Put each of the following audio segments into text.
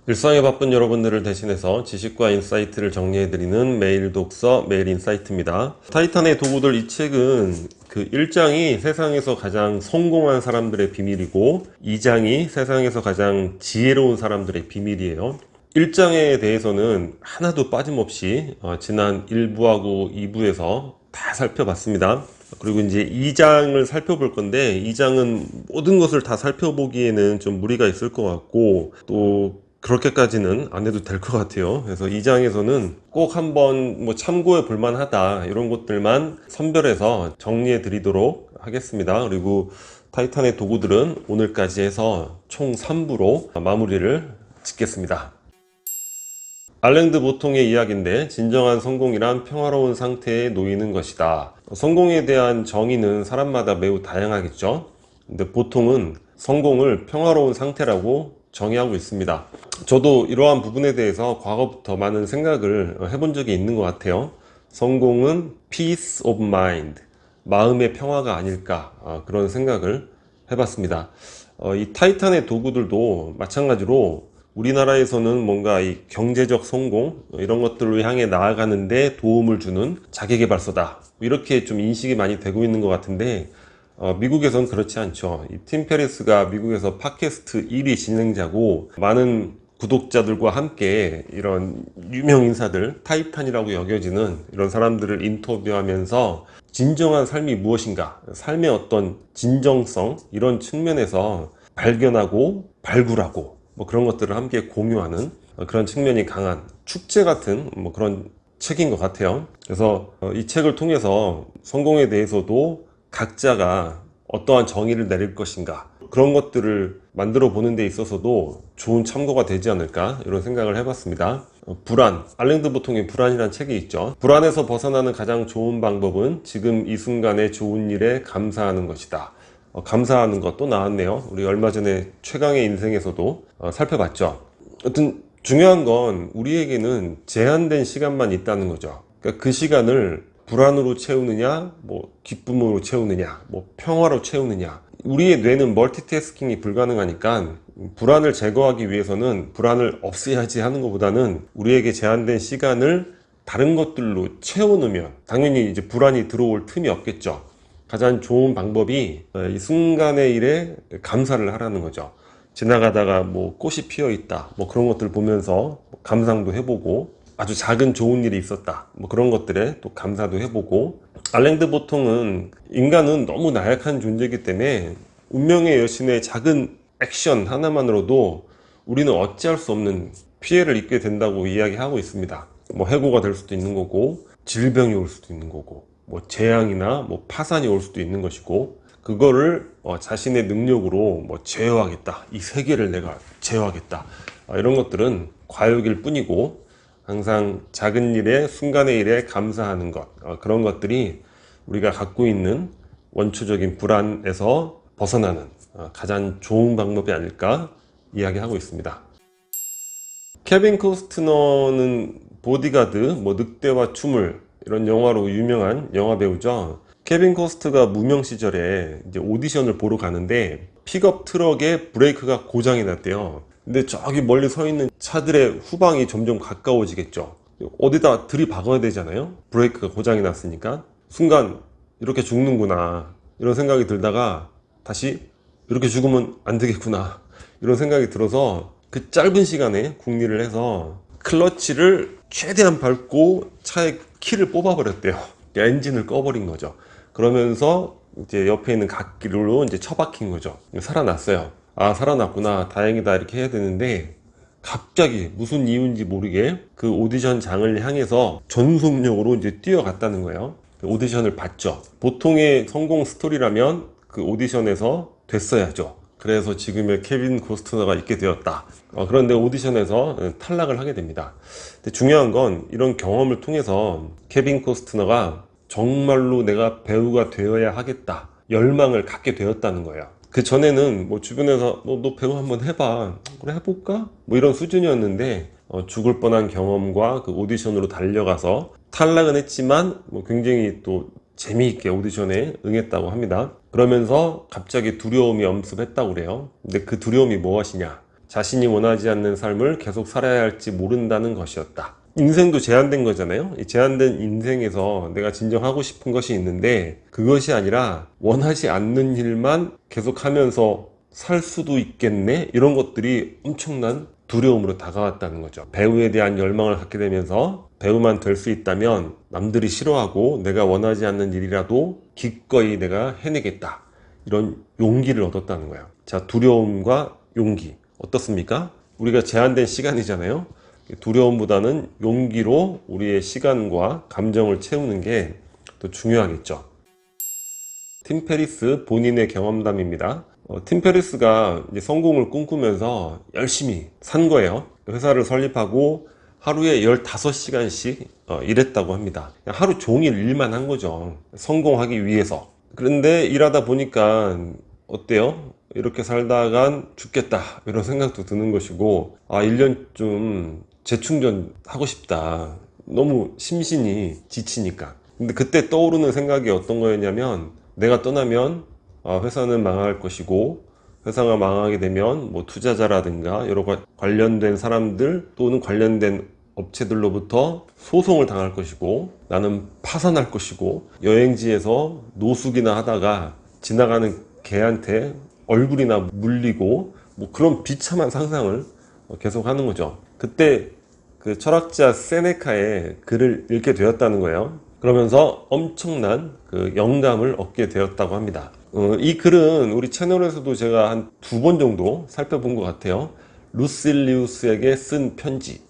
일상에 바쁜 여러분들을 대신해서 지식과 인사이트를 정리해드리는 매일 독서, 매일 인사이트입니다. 타이탄의 도구들 이 책은 그 1장이 세상에서 가장 성공한 사람들의 비밀이고 2장이 세상에서 가장 지혜로운 사람들의 비밀이에요. 1장에 대해서는 하나도 빠짐없이 지난 1부하고 2부에서 다 살펴봤습니다. 그리고 이제 2장을 살펴볼 건데 2장은 모든 것을 다 살펴보기에는 좀 무리가 있을 것 같고 또 그렇게까지는 안 해도 될 것 같아요. 그래서 2장에서는 꼭 한번 참고해 볼 만하다 이런 것들만 선별해서 정리해 드리도록 하겠습니다. 그리고 타이탄의 도구들은 오늘까지 해서 총 3부로 마무리를 짓겠습니다. 알랭드 보통의 이야기인데 진정한 성공이란 평화로운 상태에 놓이는 것이다. 성공에 대한 정의는 사람마다 매우 다양하겠죠. 근데 보통은 성공을 평화로운 상태라고 정의하고 있습니다. 저도 이러한 부분에 대해서 과거부터 많은 생각을 해본 적이 있는 것 같아요. 성공은 peace of mind, 마음의 평화가 아닐까 그런 생각을 해봤습니다. 이 타이탄의 도구들도 마찬가지로 우리나라에서는 뭔가 이 경제적 성공 이런 것들을 향해 나아가는데 도움을 주는 자기계발서다 이렇게 좀 인식이 많이 되고 있는 것 같은데 미국에선 그렇지 않죠. 이 팀 페리스가 미국에서 팟캐스트 1위 진행자고 많은 구독자들과 함께 이런 유명 인사들, 타이탄이라고 여겨지는 이런 사람들을 인터뷰하면서 진정한 삶이 무엇인가, 삶의 어떤 진정성 이런 측면에서 발견하고 발굴하고 그런 것들을 함께 공유하는 그런 측면이 강한 축제 같은 그런 책인 것 같아요. 그래서 이 책을 통해서 성공에 대해서도 각자가 어떠한 정의를 내릴 것인가 그런 것들을 만들어 보는 데 있어서도 좋은 참고가 되지 않을까 이런 생각을 해봤습니다. 불안, 알랭드 보통의 불안이라는 책이 있죠. 불안에서 벗어나는 가장 좋은 방법은 지금 이 순간의 좋은 일에 감사하는 것이다. 감사하는 것도 나왔네요. 우리 얼마 전에 최강의 인생에서도 살펴봤죠. 하여튼 중요한 건 우리에게는 제한된 시간만 있다는 거죠. 그러니까 그 시간을 불안으로 채우느냐, 기쁨으로 채우느냐, 평화로 채우느냐. 우리의 뇌는 멀티태스킹이 불가능하니까 불안을 제거하기 위해서는 불안을 없애야지 하는 것보다는 우리에게 제한된 시간을 다른 것들로 채워놓으면 당연히 이제 불안이 들어올 틈이 없겠죠. 가장 좋은 방법이 이 순간의 일에 감사를 하라는 거죠. 지나가다가 꽃이 피어 있다, 그런 것들 보면서 감상도 해보고 아주 작은 좋은 일이 있었다 그런 것들에 또 감사도 해보고 알랭드 보통은 인간은 너무 나약한 존재이기 때문에 운명의 여신의 작은 액션 하나만으로도 우리는 어찌할 수 없는 피해를 입게 된다고 이야기하고 있습니다. 해고가 될 수도 있는 거고 질병이 올 수도 있는 거고 재앙이나 파산이 올 수도 있는 것이고 그거를 자신의 능력으로 제어하겠다, 이 세계를 내가 제어하겠다 이런 것들은 과욕일 뿐이고 항상 작은 일에 순간의 일에 감사하는 것 그런 것들이 우리가 갖고 있는 원초적인 불안에서 벗어나는 가장 좋은 방법이 아닐까 이야기하고 있습니다. 케빈 코스트너는 보디가드, 늑대와 춤을 이런 영화로 유명한 영화 배우죠. 케빈 코스트가 무명 시절에 이제 오디션을 보러 가는데 픽업 트럭에 브레이크가 고장이 났대요. 근데 저기 멀리 서 있는 차들의 후방이 점점 가까워지겠죠. 어디다 들이박아야 되잖아요. 브레이크가 고장이 났으니까. 순간 이렇게 죽는구나 이런 생각이 들다가 다시 이렇게 죽으면 안 되겠구나 이런 생각이 들어서 그 짧은 시간에 궁리를 해서 클러치를 최대한 밟고 차의 키를 뽑아버렸대요. 엔진을 꺼버린 거죠. 그러면서 이제 옆에 있는 갓길로 이제 처박힌 거죠. 살아났어요. 아, 살아났구나, 다행이다 이렇게 해야 되는데 갑자기 무슨 이유인지 모르게 그 오디션장을 향해서 전속력으로 이제 뛰어갔다는 거예요. 오디션을 봤죠. 보통의 성공 스토리라면 그 오디션에서 됐어야죠. 그래서 지금의 케빈 코스트너가 있게 되었다. 그런데 오디션에서 탈락을 하게 됩니다. 근데 중요한 건 이런 경험을 통해서 케빈 코스트너가 정말로 내가 배우가 되어야 하겠다 열망을 갖게 되었다는 거예요. 그 전에는 주변에서 너 배우 한번 해봐, 그래 해볼까? 이런 수준이었는데 죽을 뻔한 경험과 그 오디션으로 달려가서 탈락은 했지만 굉장히 또 재미있게 오디션에 응했다고 합니다. 그러면서 갑자기 두려움이 엄습했다고 그래요. 근데 그 두려움이 무엇이냐? 자신이 원하지 않는 삶을 계속 살아야 할지 모른다는 것이었다. 인생도 제한된 거잖아요. 이 제한된 인생에서 내가 진정 하고 싶은 것이 있는데 그것이 아니라 원하지 않는 일만 계속 하면서 살 수도 있겠네? 이런 것들이 엄청난 두려움으로 다가왔다는 거죠. 배우에 대한 열망을 갖게 되면서 배우만 될 수 있다면 남들이 싫어하고 내가 원하지 않는 일이라도 기꺼이 내가 해내겠다. 이런 용기를 얻었다는 거예요. 자, 두려움과 용기 어떻습니까? 우리가 제한된 시간이잖아요. 두려움보다는 용기로 우리의 시간과 감정을 채우는 게 더 중요하겠죠. 팀 페리스 본인의 경험담입니다. 팀 페리스가 이제 성공을 꿈꾸면서 열심히 산 거예요. 회사를 설립하고 하루에 15시간씩 일했다고 합니다. 하루 종일 일만 한 거죠. 성공하기 위해서. 그런데 일하다 보니까 어때요? 이렇게 살다간 죽겠다 이런 생각도 드는 것이고 1년 좀 재충전 하고 싶다. 너무 심신이 지치니까. 근데 그때 떠오르는 생각이 어떤 거였냐면 내가 떠나면 회사는 망할 것이고 회사가 망하게 되면 뭐 투자자라든가 여러 관련된 사람들 또는 관련된 업체들로부터 소송을 당할 것이고 나는 파산할 것이고 여행지에서 노숙이나 하다가 지나가는 개한테 얼굴이나 물리고 뭐 그런 비참한 상상을 계속 하는 거죠. 그때 그 철학자 세네카의 글을 읽게 되었다는 거예요. 그러면서 엄청난 그 영감을 얻게 되었다고 합니다. 이 글은 우리 채널에서도 제가 한 2번 정도 살펴본 것 같아요. 루실리우스에게 쓴 편지.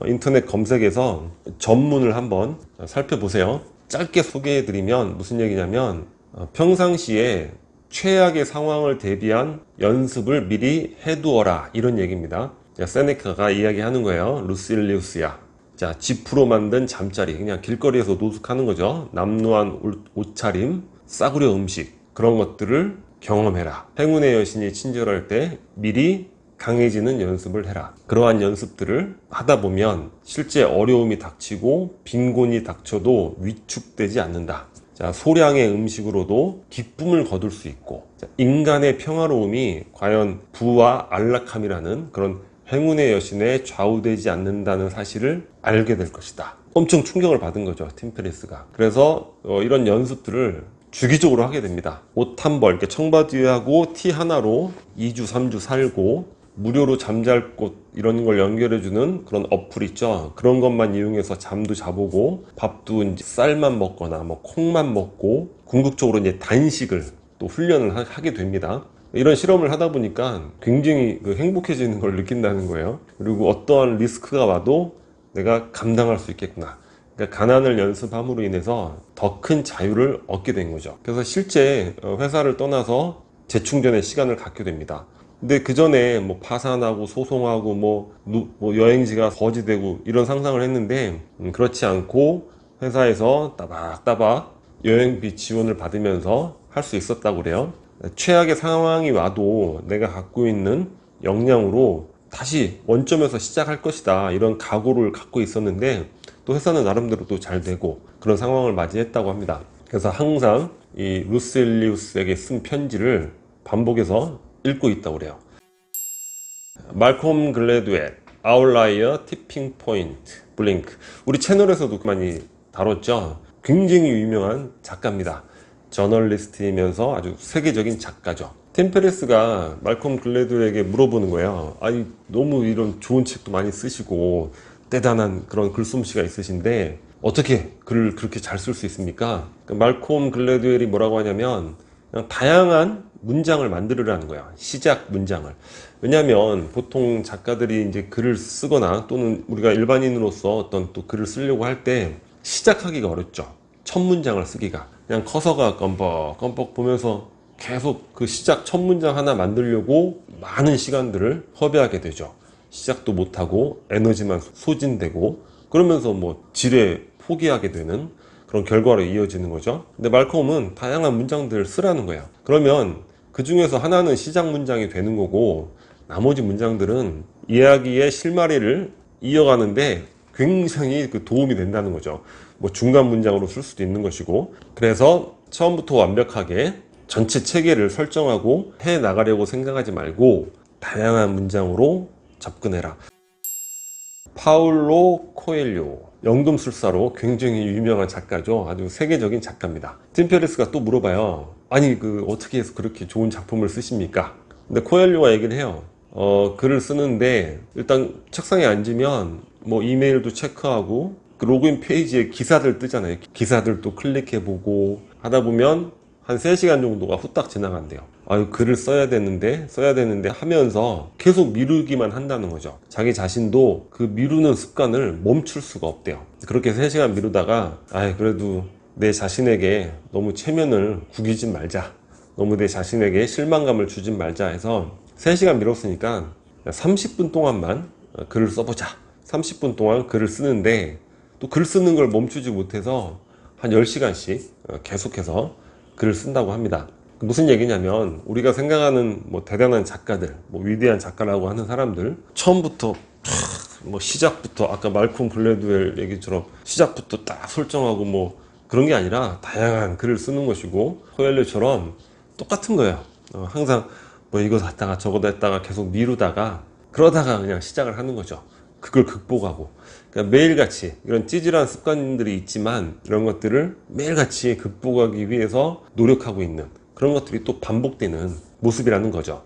인터넷 검색에서 전문을 한번 살펴보세요. 짧게 소개해드리면 무슨 얘기냐면 평상시에 최악의 상황을 대비한 연습을 미리 해두어라 이런 얘기입니다. 세네카가 이야기하는 거예요. 루실리우스야. 자, 지프로 만든 잠자리, 그냥 길거리에서 노숙하는 거죠. 남루한 옷차림, 싸구려 음식, 그런 것들을 경험해라. 행운의 여신이 친절할 때 미리 강해지는 연습을 해라. 그러한 연습들을 하다 보면 실제 어려움이 닥치고 빈곤이 닥쳐도 위축되지 않는다. 자, 소량의 음식으로도 기쁨을 거둘 수 있고, 자, 인간의 평화로움이 과연 부와 안락함이라는 그런 행운의 여신에 좌우되지 않는다는 사실을 알게 될 것이다. 엄청 충격을 받은 거죠, 팀 페리스가. 그래서 이런 연습들을 주기적으로 하게 됩니다. 옷 한 벌, 이렇게 청바지에 하고 티 하나로 2주, 3주 살고 무료로 잠잘 곳 이런 걸 연결해주는 그런 어플 있죠. 그런 것만 이용해서 잠도 자보고 밥도 이제 쌀만 먹거나 뭐 콩만 먹고 궁극적으로 이제 단식을 또 훈련을 하게 됩니다. 이런 실험을 하다 보니까 굉장히 행복해지는 걸 느낀다는 거예요. 그리고 어떠한 리스크가 와도 내가 감당할 수 있겠구나. 그러니까 가난을 연습함으로 인해서 더 큰 자유를 얻게 된 거죠. 그래서 실제 회사를 떠나서 재충전의 시간을 갖게 됩니다. 근데 그 전에 뭐 파산하고 소송하고 뭐 여행지가 거지되고 이런 상상을 했는데 그렇지 않고 회사에서 따박따박 여행비 지원을 받으면서 할 수 있었다고 그래요. 최악의 상황이 와도 내가 갖고 있는 역량으로 다시 원점에서 시작할 것이다 이런 각오를 갖고 있었는데 또 회사는 나름대로 또 잘 되고 그런 상황을 맞이했다고 합니다. 그래서 항상 이 루실리우스에게 쓴 편지를 반복해서 읽고 있다고 그래요. 말콤 글래드웰, 아웃라이어, 티핑 포인트, 블링크. 우리 채널에서도 많이 다뤘죠. 굉장히 유명한 작가입니다. 저널리스트이면서 아주 세계적인 작가죠. 팀 페리스가 말콤 글래드웰에게 물어보는 거예요. 아니, 너무 이런 좋은 책도 많이 쓰시고 대단한 그런 글솜씨가 있으신데 어떻게 글을 그렇게 잘 쓸 수 있습니까? 말콤 글래드웰이 뭐라고 하냐면 그냥 다양한 문장을 만들으라는 거야. 시작 문장을. 왜냐하면 보통 작가들이 이제 글을 쓰거나 또는 우리가 일반인으로서 어떤 또 글을 쓰려고 할 때 시작하기가 어렵죠. 첫 문장을 쓰기가. 그냥 커서가 껌뻑껌뻑 보면서 계속 그 시작 첫 문장 하나 만들려고 많은 시간들을 허비하게 되죠. 시작도 못하고 에너지만 소진되고 그러면서 뭐 지레 포기하게 되는 그런 결과로 이어지는 거죠. 근데 말콤은 다양한 문장들을 쓰라는 거예요. 그러면 그 중에서 하나는 시작 문장이 되는 거고 나머지 문장들은 이야기의 실마리를 이어가는데 굉장히 그 도움이 된다는 거죠. 뭐 중간 문장으로 쓸 수도 있는 것이고 그래서 처음부터 완벽하게 전체 체계를 설정하고 해 나가려고 생각하지 말고 다양한 문장으로 접근해라. 파울로 코엘료, 연금술사로 굉장히 유명한 작가죠. 아주 세계적인 작가입니다. 팀 페리스가 또 물어봐요. 아니 어떻게 해서 그렇게 좋은 작품을 쓰십니까? 근데 코엘료가 얘기를 해요. 글을 쓰는데 일단 책상에 앉으면 뭐 이메일도 체크하고 그 로그인 페이지에 기사들 뜨잖아요. 기사들도 클릭해보고 하다 보면 한 3시간 정도가 후딱 지나간대요. 글을 써야 되는데 하면서 계속 미루기만 한다는 거죠. 자기 자신도 그 미루는 습관을 멈출 수가 없대요. 그렇게 3시간 미루다가 그래도 내 자신에게 너무 체면을 구기지 말자, 너무 내 자신에게 실망감을 주지 말자 해서 3시간 미뤘으니까 30분 동안만 글을 써보자. 30분 동안 글을 쓰는데 또 글 쓰는 걸 멈추지 못해서 한 10시간씩 계속해서 글을 쓴다고 합니다. 무슨 얘기냐면 우리가 생각하는 뭐 대단한 작가들, 뭐 위대한 작가라고 하는 사람들, 처음부터 뭐 시작부터 아까 말콤 글래드웰 얘기처럼 시작부터 딱 설정하고 뭐 그런 게 아니라 다양한 글을 쓰는 것이고, 코엘료처럼 똑같은 거예요. 항상 뭐 이거 했다가 저거 했다가 계속 미루다가 그러다가 그냥 시작을 하는 거죠. 그걸 극복하고. 그러니까 매일같이 이런 찌질한 습관들이 있지만 이런 것들을 매일같이 극복하기 위해서 노력하고 있는 그런 것들이 또 반복되는 모습이라는 거죠.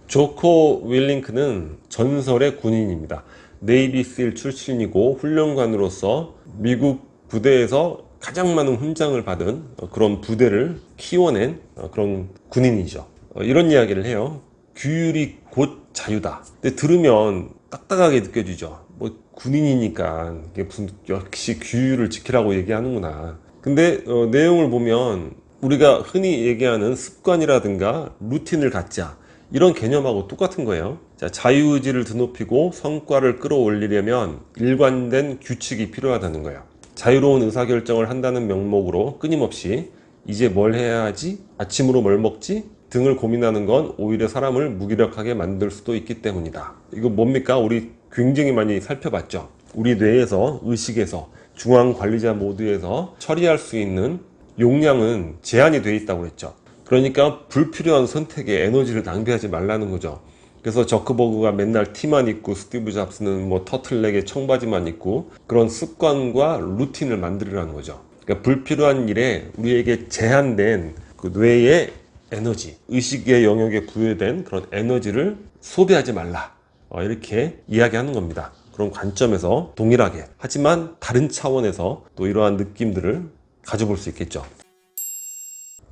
조코 윌링크는 전설의 군인입니다. 네이비실 출신이고 훈련관으로서 미국 부대에서 가장 많은 훈장을 받은 그런 부대를 키워낸 그런 군인이죠. 이런 이야기를 해요. 규율이 곧 자유다. 근데 들으면 딱딱하게 느껴지죠. 뭐 군인이니까 이게 무슨 역시 규율을 지키라고 얘기하는구나. 근데 내용을 보면 우리가 흔히 얘기하는 습관이라든가 루틴을 갖자, 이런 개념하고 똑같은 거예요. 자, 자유의지를 드높이고 성과를 끌어올리려면 일관된 규칙이 필요하다는 거예요. 자유로운 의사결정을 한다는 명목으로 끊임없이 이제 뭘 해야 하지? 아침으로 뭘 먹지? 등을 고민하는 건 오히려 사람을 무기력하게 만들 수도 있기 때문이다. 이거 뭡니까? 우리 굉장히 많이 살펴봤죠. 우리 뇌에서, 의식에서, 중앙관리자 모드에서 처리할 수 있는 용량은 제한이 돼 있다고 했죠. 그러니까 불필요한 선택에 에너지를 낭비하지 말라는 거죠. 그래서 저크버그가 맨날 티만 입고 스티브 잡스는 뭐 터틀넥에 청바지만 입고 그런 습관과 루틴을 만들으라는 거죠. 그러니까 불필요한 일에 우리에게 제한된 그 뇌의 에너지, 의식의 영역에 부여된 그런 에너지를 소비하지 말라, 이렇게 이야기하는 겁니다. 그런 관점에서 동일하게, 하지만 다른 차원에서 또 이러한 느낌들을 가져볼 수 있겠죠.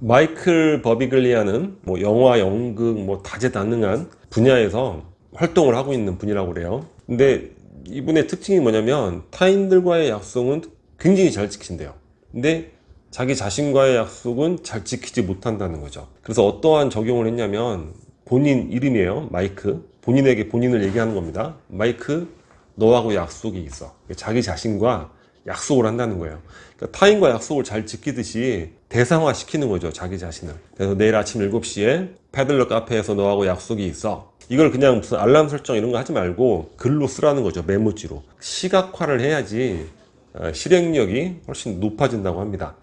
마이클 버비글리아는 뭐 영화, 연극, 뭐 다재다능한 분야에서 활동을 하고 있는 분이라고 그래요. 근데 이분의 특징이 뭐냐면 타인들과의 약속은 굉장히 잘 지킨대요. 근데 자기 자신과의 약속은 잘 지키지 못한다는 거죠. 그래서 어떠한 적용을 했냐면 본인 이름이에요. 마이크. 본인에게 본인을 얘기하는 겁니다. 마이크, 너하고 약속이 있어. 자기 자신과 약속을 한다는 거예요. 그러니까 타인과 약속을 잘 지키듯이 대상화 시키는 거죠, 자기 자신을. 그래서 내일 아침 7시에 패들러 카페에서 너하고 약속이 있어. 이걸 그냥 무슨 알람 설정 이런 거 하지 말고 글로 쓰라는 거죠, 메모지로. 시각화를 해야지 실행력이 훨씬 높아진다고 합니다.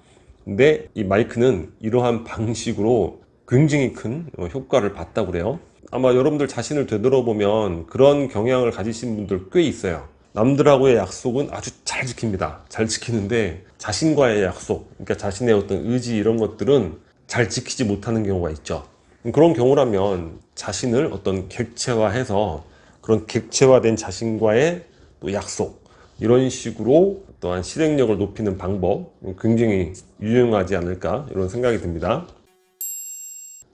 근데 이 마이크는 이러한 방식으로 굉장히 큰 효과를 봤다고 그래요. 아마 여러분들 자신을 되돌아보면 그런 경향을 가지신 분들 꽤 있어요. 남들하고의 약속은 아주 잘 지킵니다. 잘 지키는데 자신과의 약속, 그러니까 자신의 어떤 의지 이런 것들은 잘 지키지 못하는 경우가 있죠. 그런 경우라면 자신을 어떤 객체화해서 그런 객체화된 자신과의 또 약속, 이런 식으로 또한 실행력을 높이는 방법, 굉장히 유용하지 않을까 이런 생각이 듭니다.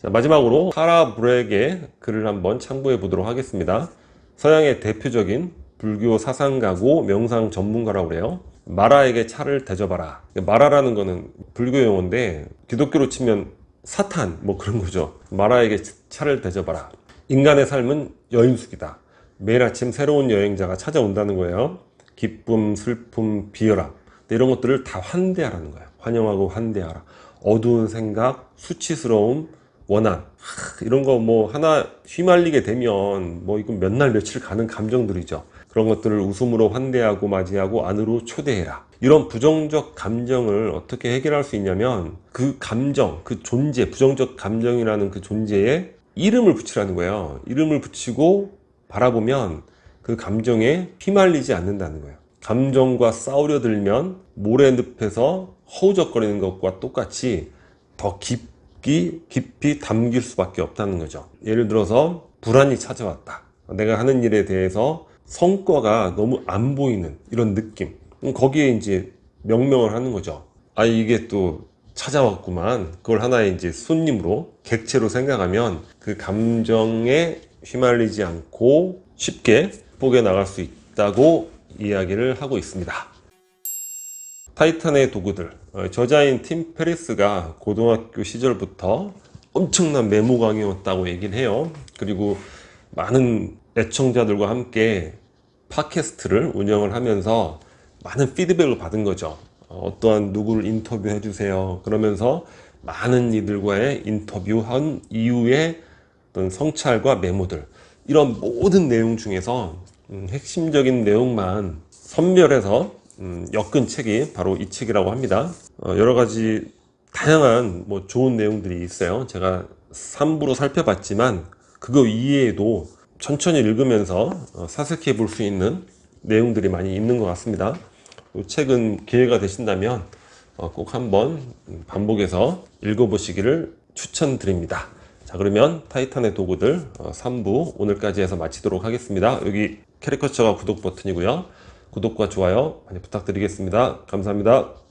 자, 마지막으로 타라 브렉의 글을 한번 참고해 보도록 하겠습니다. 서양의 대표적인 불교 사상가고 명상 전문가라고 그래요. 마라에게 차를 대접하라. 마라라는 거는 불교 용어인데 기독교로 치면 사탄 뭐 그런 거죠. 마라에게 차를 대접하라. 인간의 삶은 여인숙이다. 매일 아침 새로운 여행자가 찾아온다는 거예요. 기쁨, 슬픔, 비열함, 이런 것들을 다 환대하라는 거예요. 환영하고 환대하라. 어두운 생각, 수치스러움, 원한, 이런 거 뭐 하나 휘말리게 되면 뭐 이건 몇 날 며칠 가는 감정들이죠. 그런 것들을 웃음으로 환대하고 맞이하고 안으로 초대해라. 이런 부정적 감정을 어떻게 해결할 수 있냐면 그 감정, 그 존재, 부정적 감정이라는 그 존재에 이름을 붙이라는 거예요. 이름을 붙이고 바라보면 그 감정에 휘말리지 않는다는 거예요. 감정과 싸우려 들면 모래늪에서 허우적거리는 것과 똑같이 더 깊이 담길 수밖에 없다는 거죠. 예를 들어서 불안이 찾아왔다. 내가 하는 일에 대해서 성과가 너무 안 보이는 이런 느낌. 거기에 이제 명명을 하는 거죠. 아, 이게 또 찾아왔구만. 그걸 하나의 이제 손님으로, 객체로 생각하면 그 감정에 휘말리지 않고 쉽게 극복해 나갈 수 있다고 이야기를 하고 있습니다. 타이탄의 도구들. 저자인 팀 페리스가 고등학교 시절부터 엄청난 메모광이었다고 얘기를 해요. 그리고 많은 애청자들과 함께 팟캐스트를 운영을 하면서 많은 피드백을 받은 거죠. 어떠한 누구를 인터뷰해 주세요. 그러면서 많은 이들과의 인터뷰한 이후에 어떤 성찰과 메모들, 이런 모든 내용 중에서 핵심적인 내용만 선별해서 엮은 책이 바로 이 책이라고 합니다. 여러 가지 다양한 좋은 내용들이 있어요. 제가 3부로 살펴봤지만 그거 이외에도 천천히 읽으면서 사색해 볼 수 있는 내용들이 많이 있는 것 같습니다. 이 책은 기회가 되신다면 꼭 한번 반복해서 읽어보시기를 추천드립니다. 자, 그러면 타이탄의 도구들 3부 오늘까지 해서 마치도록 하겠습니다. 여기 캐리커처가 구독 버튼이고요. 구독과 좋아요 많이 부탁드리겠습니다. 감사합니다.